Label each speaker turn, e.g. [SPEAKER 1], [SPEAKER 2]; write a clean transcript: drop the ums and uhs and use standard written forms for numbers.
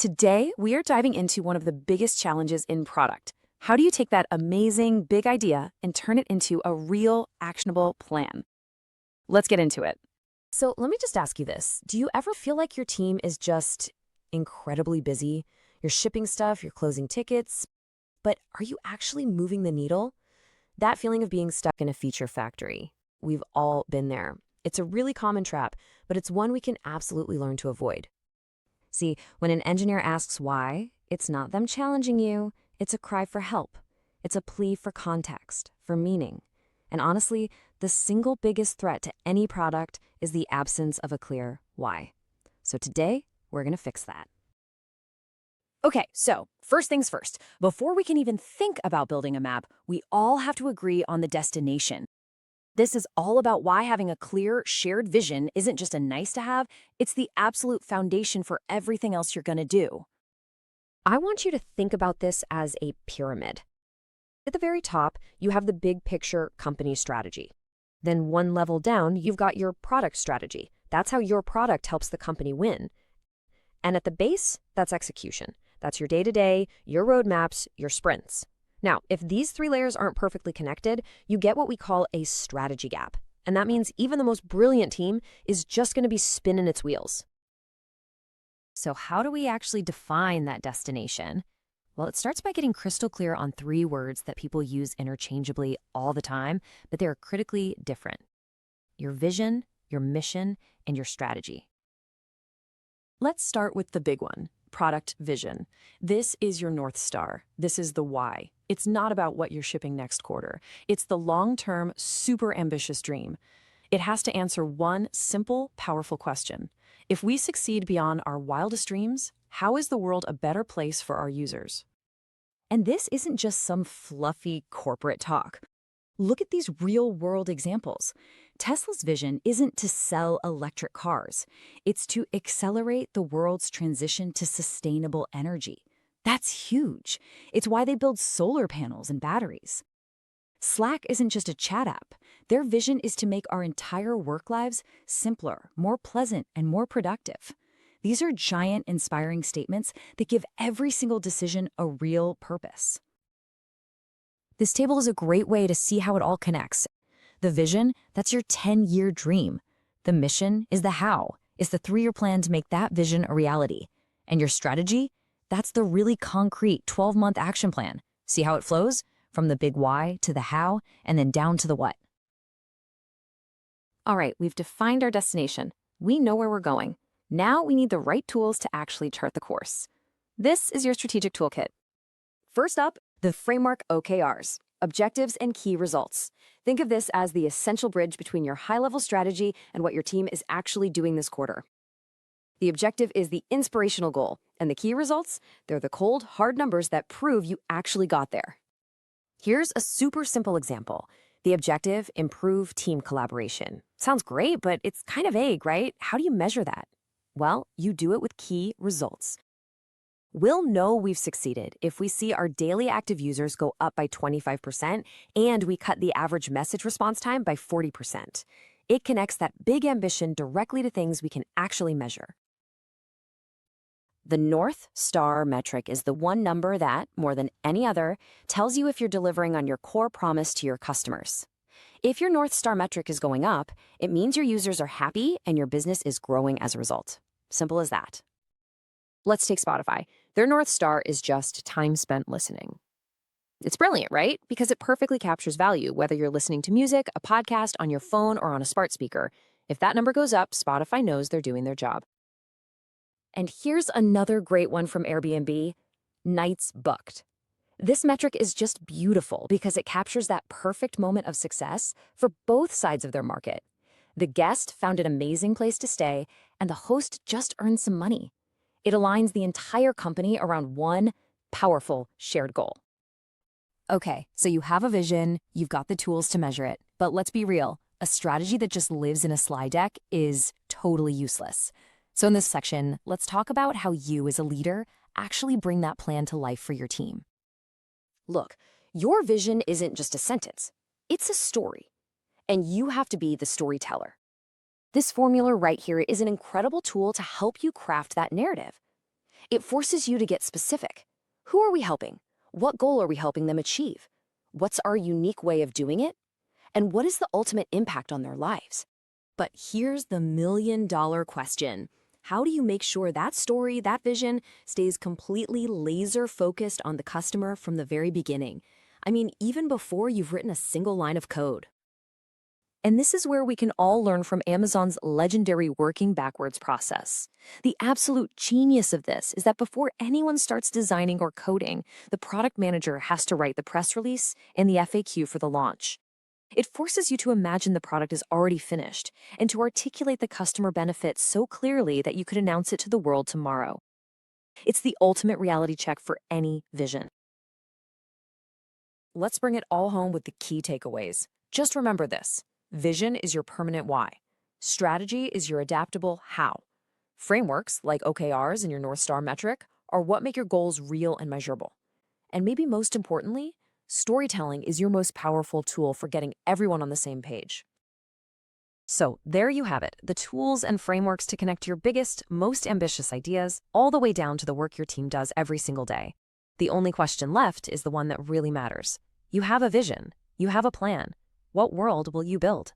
[SPEAKER 1] Today, we are diving into one of the biggest challenges in product. How do you take that amazing, big idea and turn it into a real, actionable plan? Let's get into it. So, let me just ask you this. Do you ever feel like your team is just incredibly busy? You're shipping stuff, you're closing tickets, but are you actually moving the needle? That feeling of being stuck in a feature factory. We've all been there. It's a really common trap, but it's one we can absolutely learn to avoid. See, when an engineer asks why, it's not them challenging you, it's a cry for help. It's a plea for context, for meaning. And honestly, the single biggest threat to any product is the absence of a clear why. So today, we're going to fix that.
[SPEAKER 2] Okay, so first things first. Before we can even think about building a map, we all have to agree on the destination. This is all about why having a clear, shared vision isn't just a nice to have, it's the absolute foundation for everything else you're going to do.
[SPEAKER 3] I want you to think about this as a pyramid. At the very top, you have the big picture company strategy. Then one level down, you've got your product strategy. That's how your product helps the company win. And at the base, that's execution. That's your day-to-day, your roadmaps, your sprints. Now, if these three layers aren't perfectly connected, you get what we call a strategy gap. And that means even the most brilliant team is just going to be spinning its wheels.
[SPEAKER 2] So how do we actually define that destination? Well, it starts by getting crystal clear on three words that people use interchangeably all the time, but they're critically different: your vision, your mission, and your strategy.
[SPEAKER 1] Let's start with the big one, product vision. This is your North Star. This is the why. It's not about what you're shipping next quarter. It's the long-term, super ambitious dream. It has to answer one simple, powerful question. If we succeed beyond our wildest dreams, how is the world a better place for our users?
[SPEAKER 2] And this isn't just some fluffy corporate talk. Look at these real-world examples. Tesla's vision isn't to sell electric cars. It's to accelerate the world's transition to sustainable energy. That's huge. It's why they build solar panels and batteries. Slack isn't just a chat app. Their vision is to make our entire work lives simpler, more pleasant, and more productive. These are giant, inspiring statements that give every single decision a real purpose. This table is a great way to see how it all connects. The vision, that's your 10-year dream. The mission is the how. It's the 3-year plan to make that vision a reality. And your strategy, that's the really concrete 12-month action plan. See how it flows? From the big why to the how, and then down to the what.
[SPEAKER 1] All right, we've defined our destination. We know where we're going. Now we need the right tools to actually chart the course. This is your strategic toolkit.
[SPEAKER 2] First up, the framework OKRs, objectives and key results. Think of this as the essential bridge between your high-level strategy and what your team is actually doing this quarter. The objective is the inspirational goal, and the key results, they're the cold, hard numbers that prove you actually got there. Here's a super simple example. The objective, improve team collaboration. Sounds great, but it's kind of vague, right? How do you measure that? Well, you do it with key results. We'll know we've succeeded if we see our daily active users go up by 25% and we cut the average message response time by 40%. It connects that big ambition directly to things we can actually measure. The North Star metric is the one number that, more than any other, tells you if you're delivering on your core promise to your customers. If your North Star metric is going up, it means your users are happy and your business is growing as a result. Simple as that. Let's take Spotify. Their North Star is just time spent listening. It's brilliant, right? Because it perfectly captures value, whether you're listening to music, a podcast, on your phone, or on a smart speaker. If that number goes up, Spotify knows they're doing their job. And here's another great one from Airbnb, nights booked. This metric is just beautiful because it captures that perfect moment of success for both sides of their market. The guest found an amazing place to stay, and the host just earned some money. It aligns the entire company around one powerful shared goal. Okay, so you have a vision, you've got the tools to measure it, but let's be real, a strategy that just lives in a slide deck is totally useless. So in this section, let's talk about how you as a leader actually bring that plan to life for your team. Look, your vision isn't just a sentence, it's a story, and you have to be the storyteller. This formula right here is an incredible tool to help you craft that narrative. It forces you to get specific. Who are we helping? What goal are we helping them achieve? What's our unique way of doing it? And what is the ultimate impact on their lives? But here's the million-dollar question. How do you make sure that story, that vision, stays completely laser-focused on the customer from the very beginning? I mean, even before you've written a single line of code. And this is where we can all learn from Amazon's legendary working backwards process. The absolute genius of this is that before anyone starts designing or coding, the product manager has to write the press release and the FAQ for the launch. It forces you to imagine the product is already finished and to articulate the customer benefits so clearly that you could announce it to the world tomorrow. It's the ultimate reality check for any vision. Let's bring it all home with the key takeaways. Just remember this. Vision is your permanent why. Strategy is your adaptable how. Frameworks, like OKRs and your North Star metric, are what make your goals real and measurable. And maybe most importantly, storytelling is your most powerful tool for getting everyone on the same page. So there you have it, the tools and frameworks to connect your biggest, most ambitious ideas all the way down to the work your team does every single day. The only question left is the one that really matters. You have a vision. You have a plan. What world will you build?